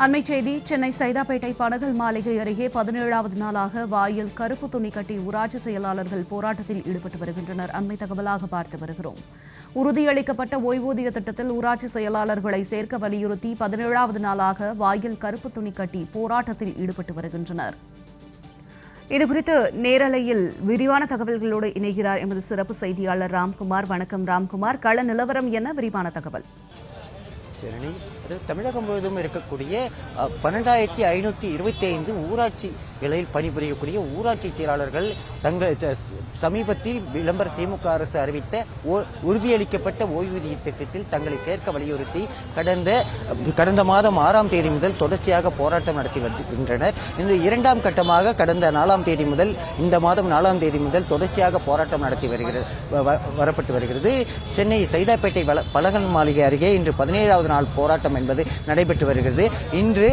அண்மைச் செய்தி சென்னை சைதாப்பேட்டை பனகல் மாளிகை அருகே 17வது நாளாக வாயில் கருப்பு துணி கட்டி ஊராட்சி செயலாளர்கள் போராட்டத்தில் ஈடுபட்டு வருகின்றனர். அண்மை தகவலாக பார்த்து வருகிறோம். உறுதியளிக்கப்பட்ட ஓய்வூதிய திட்டத்தில் ஊராட்சி செயலாளர்களை சேர்க்க வலியுறுத்தி 17வது நாளாக வாயில் கருப்பு துணி கட்டி போராட்டத்தில் ஈடுபட்டு வருகின்றனர். இதுகுறித்து நேரலையில் விரிவான தகவல்களோடு இணைகிறார் எமது சிறப்பு செய்தியாளர் ராம்குமார். வணக்கம் ராம்குமார், கள நிலவரம் என்ன, விரிவான தகவல்? தமிழகம் முழுவதும் இருக்கக்கூடிய 12,525 ஊராட்சிகளில் பணிபுரியக்கூடிய ஊராட்சி செயலாளர்கள் தங்கள் சமீபத்தில் விளம்பர திமுக அரசு அறிவித்த உறுதியளிக்கப்பட்ட ஓய்வூதிய திட்டத்தில் தங்களை சேர்க்க வலியுறுத்தி கடந்த மாதம் 6ஆம் தேதி முதல் தொடர்ச்சியாக போராட்டம் நடத்தி வருகின்றனர். இந்த இரண்டாம் கட்டமாக கடந்த 4ஆம் தேதி முதல் இந்த மாதம் 4ஆம் தேதி முதல் தொடர்ச்சியாக போராட்டம் நடத்தி வரப்பட்டு வருகிறது. சென்னை சைதாப்பேட்டை பனகல் மாளிகை அருகே இன்று 17வது நாள் போராட்டம் என்பது நடைபெற்று வருகிறது. இன்று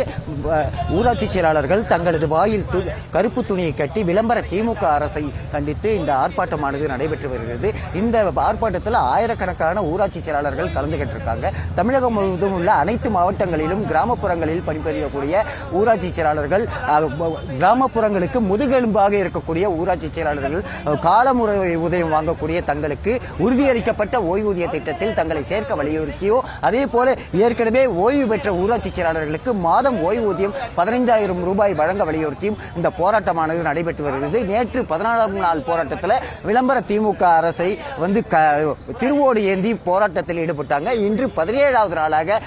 ஊராட்சி செயலாளர்கள் தங்களது வாயில் கருப்பு துணியை கட்டி விளம்பர திமுக அரசை கண்டித்து இந்த ஆர்ப்பாட்டமானது நடைபெற்று வருகிறது. இந்த ஆர்ப்பாட்டத்தில் ஆயிரக்கணக்கான ஊராட்சி செயலாளர்கள் கலந்துகிட்டிருக்காங்க. தமிழகம் முழுவதும் உள்ள அனைத்து மாவட்டங்களிலும் கிராமப்புறங்களில் பணிபுரியக்கூடிய ஊராட்சி செயலாளர்கள், கிராமப்புறங்களுக்கு முதுகெலும்பாக இருக்கக்கூடிய ஊராட்சி செயலாளர்கள் காலமுறை ஊதியம் வாங்கக்கூடிய தங்களுக்கு உறுதியளிக்கப்பட்ட ஓய்வூதிய திட்டத்தில் தங்களை சேர்க்க வலியுறுத்தியோ, அதே போல ஏற்கனவே ஓய்வு பெற்ற ஊராட்சி செயலாளர்களுக்கு மாதம் ஓய்வூதியம் 15,000 ரூபாய் வழங்க வலியுறுத்தியும் இந்த போராட்டமானது நடைபெற்று வருகிறது. நேற்று 14ஆம் நாள் போராட்டத்தில் விளம்பர திமுக அரசை திருவோடு ஏந்தி போராட்டத்தில் ஈடுபட்டாங்க. இன்று 17வது நாளாக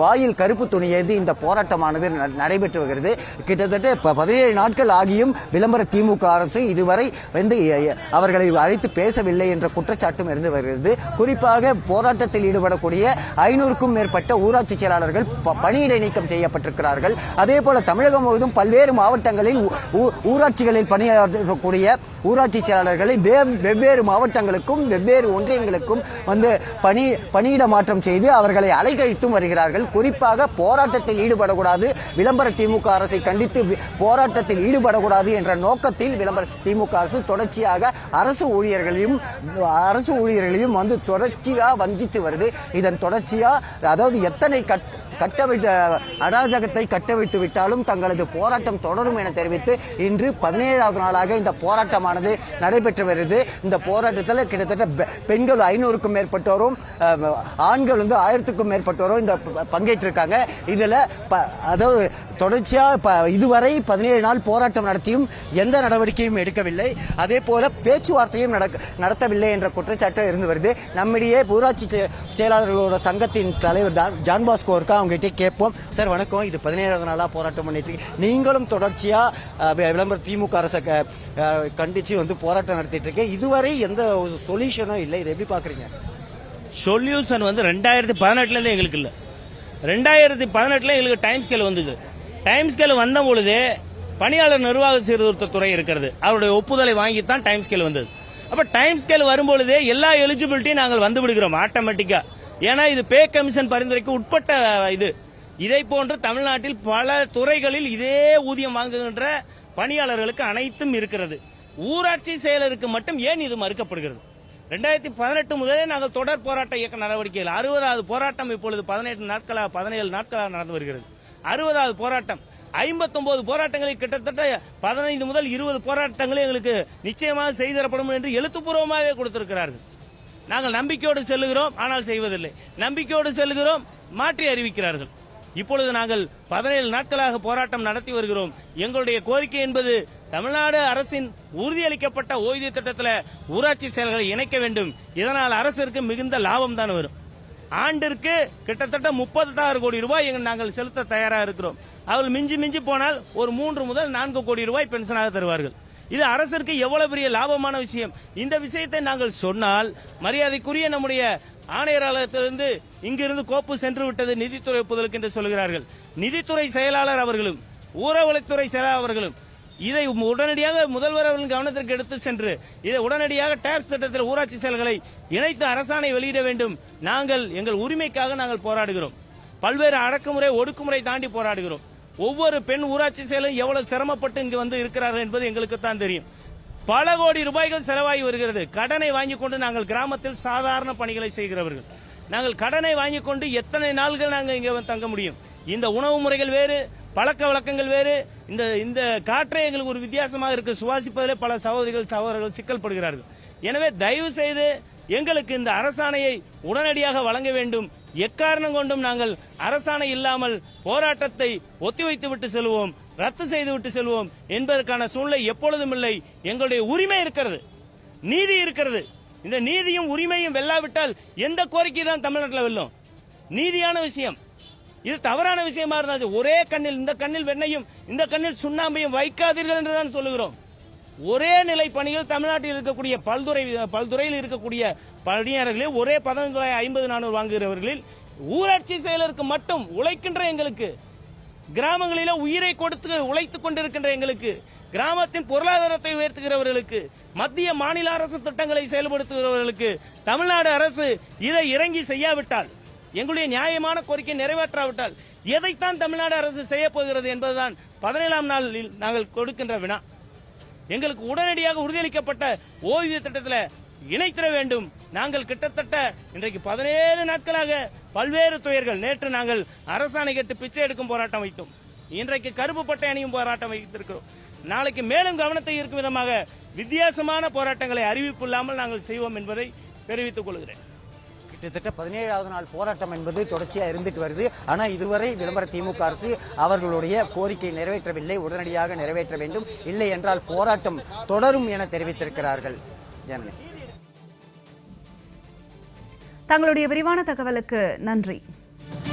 வாயில் கருப்பு துணி ஏந்தி இந்த போராட்டமானது நடைபெற்று வருகிறது. கிட்டத்தட்ட 17 நாட்கள் ஆகியும் விளம்பர திமுக அரசு இதுவரை அவர்களை அழைத்து பேசவில்லை என்ற குற்றச்சாட்டும் இருந்து வருகிறது. குறிப்பாக போராட்டத்தில் ஈடுபடக்கூடிய 500க்கும் மேற்பட்ட ஊராட்சி செயலாளர்கள் பணியிடை நீக்கம் செய்யப்பட்டிருக்கிறார்கள். அதே போல தமிழகம் முழுவதும் பல்வேறு மாவட்டங்களில் ஊராட்சிகளில் பணியாற்றக்கூடிய ஊராட்சி செயலாளர்களை வெவ்வேறு மாவட்டங்களுக்கும் வெவ்வேறு ஒன்றியங்களுக்கும் பணியிட மாற்றம் செய்து அவர்களை அலைக்கழித்தும் வருகிறார்கள். குறிப்பாக போராட்டத்தில் ஈடுபடக்கூடாது, விளம்பர திமுக அரசை கண்டித்து போராட்டத்தில் ஈடுபடக்கூடாது என்ற நோக்கத்தில் விளம்பர திமுக அரசு தொடர்ச்சியாக அரசு ஊழியர்களையும் தொடர்ச்சியாக வஞ்சித்து வருது. இதன் தொடர்ச்சியா, அதாவது எத்தனை அராஜகத்தை கட்டவிழ்த்து விட்டாலும் தங்களது போராட்டம் தொடரும் என தெரிவித்து இன்று 17வது நாளாக இந்த போராட்டமானது நடைபெற்று வருகிறது. இந்த போராட்டத்தில் கிட்டத்தட்ட பெண்கள் 500க்கும் மேற்பட்டோரும் ஆண்கள் 1000க்கும் மேற்பட்டோரும் இந்த பங்கேற்றிருக்காங்க. இதுல அதாவது தொடர்ச்சியா இதுவரை 17 நாள் போராட்டம் நடத்தியும் எந்த நடவடிக்கையும் எடுக்கவில்லை, அதே போல பேச்சுவார்த்தையும் நடத்தவில்லை என்ற குற்றச்சாட்டு இருந்து வருது. நம்மிடையே ஊராட்சி செயலாளர்களோட சங்கத்தின் தலைவர் ஜான் பாஸ்கோ இருக்கா, அவங்ககிட்ட கேட்போம். சார் வணக்கம், இது 17வது நாளா போராட்டம் பண்ணிட்டு நீங்களும் தொடர்ச்சியா விளம்பர திமுக அரசை கண்டிச்சு போராட்டம் நடத்திட்டு இருக்கு. இதுவரை எந்த சொல்யூஷனும் இல்லை, இதை எப்படி பாக்குறீங்க? சொல்யூஷன் 2018 இருந்து எங்களுக்கு இல்ல. 2018 எங்களுக்கு டைம் ஸ்கேல் வந்தது. டைம் ஸ்கேல் வந்த பொழுது பணியாளர் நிர்வாக சீர்திருத்த துறை இருக்கிறது, அவருடைய ஒப்புதலை வாங்கித்தான் டைம் ஸ்கேல் வந்தது. அப்ப டைம் ஸ்கேல் வரும்பொழுதே எல்லா எலிஜிபிலிட்டியும் நாங்கள் வந்து விடுகிறோம் ஆட்டோமேட்டிக்கா. ஏன்னா இது பே கமிஷன் பரிந்துரைக்கு உட்பட்ட இதை போன்று தமிழ்நாட்டில் பல துறைகளில் இதே ஊதியம் வாங்குகின்ற பணியாளர்களுக்கு அனைத்தும் இருக்கிறது. ஊராட்சி செயலருக்கு மட்டும் ஏன் இது மறுக்கப்படுகிறது? 2018 முதலே நாங்கள் தொடர் போராட்ட இயக்க நடவடிக்கைகள் 60வது போராட்டம் இப்பொழுது 17 நாட்களாக நடந்து வருகிறது. 60வது போராட்டம் 59 போராட்டங்களில் கிட்டத்தட்ட 15 முதல் 20 போராட்டங்களில் எங்களுக்கு நிச்சயமாக செய்தரப்படும் என்று எழுத்துப்பூர்வமாகவே கொடுத்திருக்கிறார்கள். நாங்கள் நம்பிக்கையோடு செல்லுகிறோம், ஆனால் செய்வதில்லை. நம்பிக்கையோடு செல்லுகிறோம், மாற்றி அறிவிக்கிறார்கள். இப்பொழுது நாங்கள் 17 நாட்களாக போராட்டம் நடத்தி வருகிறோம். எங்களுடைய கோரிக்கை என்பது தமிழ்நாடு அரசின் உறுதியளிக்கப்பட்ட ஓய்வூதிய திட்டத்தில் ஊராட்சி செயல்களை இணைக்க வேண்டும். இதனால் அரசிற்கு மிகுந்த லாபம் தான் வரும். ஆண்டிற்கு கிட்டத்தட்ட 36 கோடி ரூபாய் நாங்கள் செலுத்த தயாராக இருக்கிறோம். அவர்கள் மிஞ்சி போனால் ஒரு 3 முதல் 4 கோடி ரூபாய் பென்ஷனாக தருவார்கள். இது அரசிற்கு எவ்வளவு பெரிய லாபமான விஷயம். இந்த விஷயத்தை நாங்கள் சொன்னால் மரியாதைக்குரிய நம்முடைய ஆணையராலயத்திலிருந்து இங்கிருந்து கோப்பு சென்று விட்டது நிதித்துறை ஒப்புதலுக்கு என்று சொல்கிறார்கள். நிதித்துறை செயலாளர் அவர்களும் ஊரகத்துறை செயலாளர் அவர்களும் இதை உடனடியாக முதல்வர் அவர்களின் கவனத்திற்கு எடுத்து சென்று இதை உடனடியாக டாக்ஸ் திட்டத்தில் ஊராட்சி செயல்களை இணைத்து அரசாணை வெளியிட வேண்டும். நாங்கள் எங்கள் உரிமைக்காக நாங்கள் போராடுகிறோம். பல்வேறு அடக்குமுறை ஒடுக்குமுறை தாண்டி போராடுகிறோம். ஒவ்வொரு பெண் ஊராட்சி செயலும் எவ்வளவு சிரமப்பட்டு இங்கு இருக்கிறார்கள் என்பது எங்களுக்கு தான் தெரியும். பல கோடி ரூபாய்கள் செலவாகி வருகிறது. கடனை வாங்கிக் கொண்டு நாங்கள் கிராமத்தில் சாதாரண பணிகளை செய்கிறவர்கள். நாங்கள் கடனை வாங்கிக் கொண்டு எத்தனை நாள்கள் நாங்கள் இங்கே தங்க முடியும்? இந்த உணவு முறைகள் வேறு, பழக்க வழக்கங்கள் வேறு. இந்த காற்றே எங்களுக்கு ஒரு வித்தியாசமாக இருக்கு. சுவாசிப்பதிலே பல சகோதரர்கள் சிக்கல் படுகிறார்கள். எனவே தயவு செய்து எங்களுக்கு இந்த அரசாணையை உடனடியாக வழங்க வேண்டும். எக்காரணம் கொண்டும் நாங்கள் அரசாணை இல்லாமல் போராட்டத்தை ஒத்திவைத்து விட்டு செல்வோம், ரத்து செய்து விட்டு செல்வோம் என்பதற்கான சூழ்நிலை எப்பொழுதும் இல்லை. எங்களுடைய உரிமை இருக்கிறது, நீதி இருக்கிறது. இந்த நீதியும் உரிமையும் வெல்லாவிட்டால் எந்த கோரிக்கை தான் தமிழ்நாட்டில் வெல்லும்? நீதியான விஷயம் இது தவறான விஷயமா இருந்தாச்சு. ஒரே கண்ணில் இந்த கண்ணில் வெண்ணையும் இந்த கண்ணில் சுண்ணாம்பையும் வைக்காதீர்கள் என்றுதான் சொல்லுகிறோம். ஒரே நிலை பணிகள் தமிழ்நாட்டில் இருக்கக்கூடிய பல்துறையில் இருக்கக்கூடிய பணியாளர்களே ஒரே 15,400 வாங்குகிறவர்களில் ஊராட்சி செயலருக்கு மட்டும் உழைக்கின்ற எங்களுக்கு, கிராமங்களில உயிரை கொடுத்து உழைத்துக் கொண்டிருக்கின்ற எங்களுக்கு, கிராமத்தின் பொருளாதாரத்தை உயர்த்துகிறவர்களுக்கு, மத்திய மாநில அரசு திட்டங்களை செயல்படுத்துகிறவர்களுக்கு தமிழ்நாடு அரசு இதை இறங்கி செய்யாவிட்டால், எங்களுடைய நியாயமான கோரிக்கை நிறைவேற்றாவிட்டால் எதைத்தான் தமிழ்நாடு அரசு செய்ய போகிறது என்பதுதான் 17ஆம் நாளில் நாங்கள் கொடுக்கின்ற வினா. எங்களுக்கு உடனடியாக உறுதியளிக்கப்பட்ட ஓய்வூதிய திட்டத்தில் இணைத்திட வேண்டும். நாங்கள் கிட்டத்தட்ட இன்றைக்கு 17 நாட்களாக பல்வேறு துயர்கள். நேற்று நாங்கள் அரசாணை கேட்டு பிச்சை எடுக்கும் போராட்டம் வைத்தோம். இன்றைக்கு கருப்பு பட்டை அணியும் போராட்டம் வைத்திருக்கிறோம். நாளைக்கு மேலும் கவனத்தை ஈர்க்கும் விதமாக வித்தியாசமான போராட்டங்களை அறிவிப்பு இல்லாமல் நாங்கள் செய்வோம் என்பதை தெரிவித்துக் கொள்கிறேன். கிட்டத்தட்ட 17வது நாள் போராட்டம் என்பது தொடர்ச்சியாக இருந்துட்டு வருது. ஆனால் இதுவரை விளம்பர திமுக அரசு அவர்களுடைய கோரிக்கை நிறைவேற்றவில்லை. உடனடியாக நிறைவேற்ற வேண்டும், இல்லை என்றால் போராட்டம் தொடரும் என தெரிவித்திருக்கிறார்கள். ஜனனி, தங்களுடைய விரிவான தகவலுக்கு நன்றி.